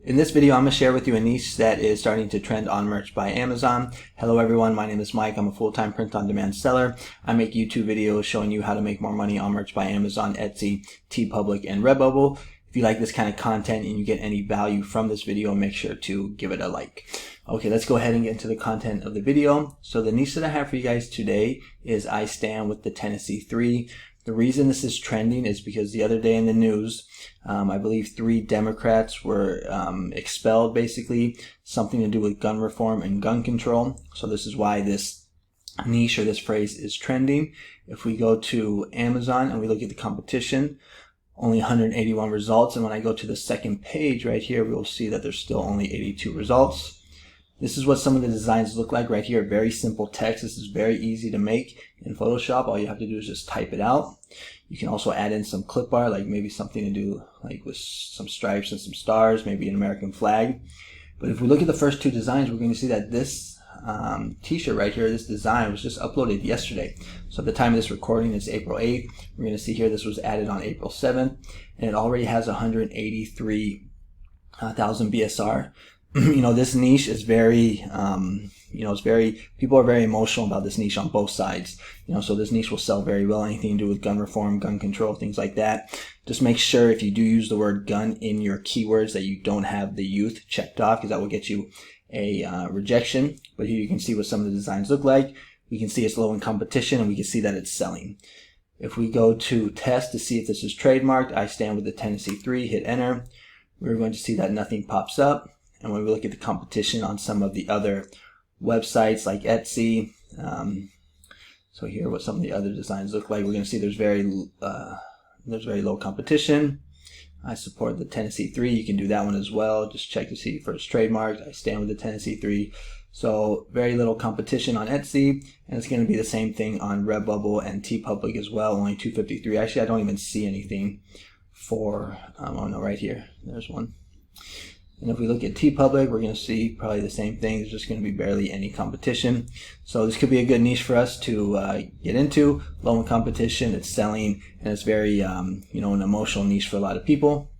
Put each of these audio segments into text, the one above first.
In this video, I'm going to share with you a niche that is starting to trend on Merch by Amazon. Hello everyone, my name is Mike. I'm a full-time print-on-demand seller. I make YouTube videos showing you how to make more money on Merch by Amazon, Etsy, TeePublic, and Redbubble. If you like this kind of content and you get any value from this video, make sure to give it a like. Okay, let's go ahead and get into the content of the video. So the niche that I have for you guys today is I stand with the Tennessee 3. The reason this is trending is because the other day in the news, I believe 3 Democrats were expelled, basically, something to do with gun reform and gun control. So this is why this niche or this phrase is trending. If we go to Amazon and we look at the competition, only 181 results. And when I go to the second page right here, we'll see that there's still only 82 results. This is what some of the designs look like right here. Very simple text. This is very easy to make in Photoshop. All you have to do is just type it out. You can also add in some clip art, like maybe something to do like with some stripes and some stars, maybe an American flag. But if we look at the first 2 designs, we're going to see that this t-shirt right here, this design was just uploaded yesterday. So at the time of this recording, it's April 8th. We're going to see here this was added on April 7th, and it already has 183,000 BSR. You know, this niche is very, people are very emotional about this niche on both sides. So this niche will sell very well. Anything to do with gun reform, gun control, things like that. Just make sure if you do use the word gun in your keywords that you don't have the youth checked off, because that will get you a rejection. But here you can see what some of the designs look like. We can see it's low in competition, and we can see that it's selling. If we go to test to see if this is trademarked, I stand with the Tennessee 3, hit enter. We're going to see that nothing pops up. And when we look at the competition on some of the other websites like Etsy, so here what some of the other designs look like, we're going to see there's very low competition. I support the Tennessee 3. You can do that one as well. Just check to see if it's trademarked. I stand with the Tennessee 3. So very little competition on Etsy, and it's going to be the same thing on Redbubble and TeePublic as well. Only 253. Actually, I don't even see anything for. Oh no, right here. There's one. And if we look at TeePublic, we're going to see probably the same thing. There's just going to be barely any competition. So this could be a good niche for us to get into. Low in competition, it's selling, and it's very, an emotional niche for a lot of people.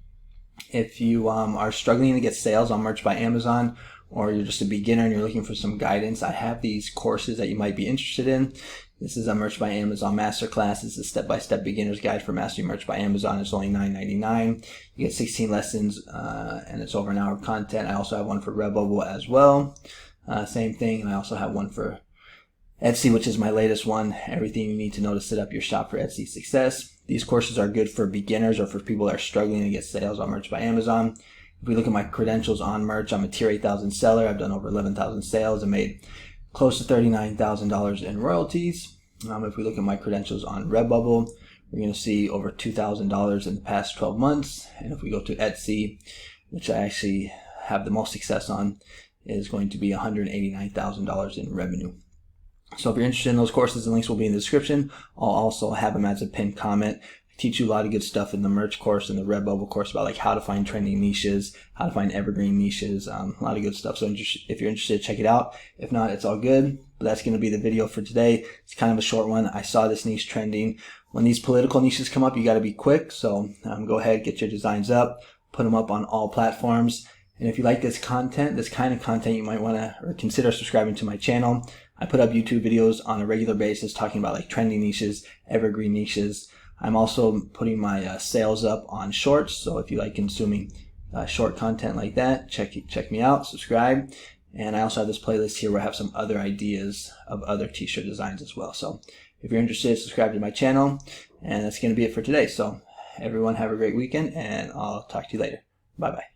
If you are struggling to get sales on Merch by Amazon, or you're just a beginner and you're looking for some guidance, I have these courses that you might be interested in. This is a Merch by Amazon Masterclass. It's a step-by-step beginner's guide for mastering Merch by Amazon. It's only $9.99. You get 16 lessons, and it's over an hour of content. I also have one for Redbubble as well. Same thing. And I also have one for Etsy, which is my latest one. Everything you need to know to set up your shop for Etsy success. These courses are good for beginners or for people that are struggling to get sales on Merch by Amazon. If we look at my credentials on Merch, I'm a tier 8,000 seller. I've done over 11,000 sales and made close to $39,000 in royalties. If we look at my credentials on Redbubble, we're going to see over $2,000 in the past 12 months. And if we go to Etsy, which I actually have the most success on, is going to be $189,000 in revenue. So if you're interested in those courses, the links will be in the description. I'll also have them as a pinned comment. I teach you a lot of good stuff in the Merch course and the Redbubble course about like how to find trending niches, how to find evergreen niches, a lot of good stuff. So if you're interested, check it out. If not, it's all good. But that's going to be the video for today. It's kind of a short one. I saw this niche trending. When these political niches come up, you got to be quick. So go ahead, get your designs up, put them up on all platforms. And if you like this content, this kind of content, you might want to consider subscribing to my channel. I put up YouTube videos on a regular basis talking about like trending niches, evergreen niches. I'm also putting my sales up on Shorts, so if you like consuming short content like that, check me out, subscribe. And I also have this playlist here where I have some other ideas of other t-shirt designs as well. So if you're interested, subscribe to my channel. And that's going to be it for today. So everyone have a great weekend, and I'll talk to you later. Bye-bye.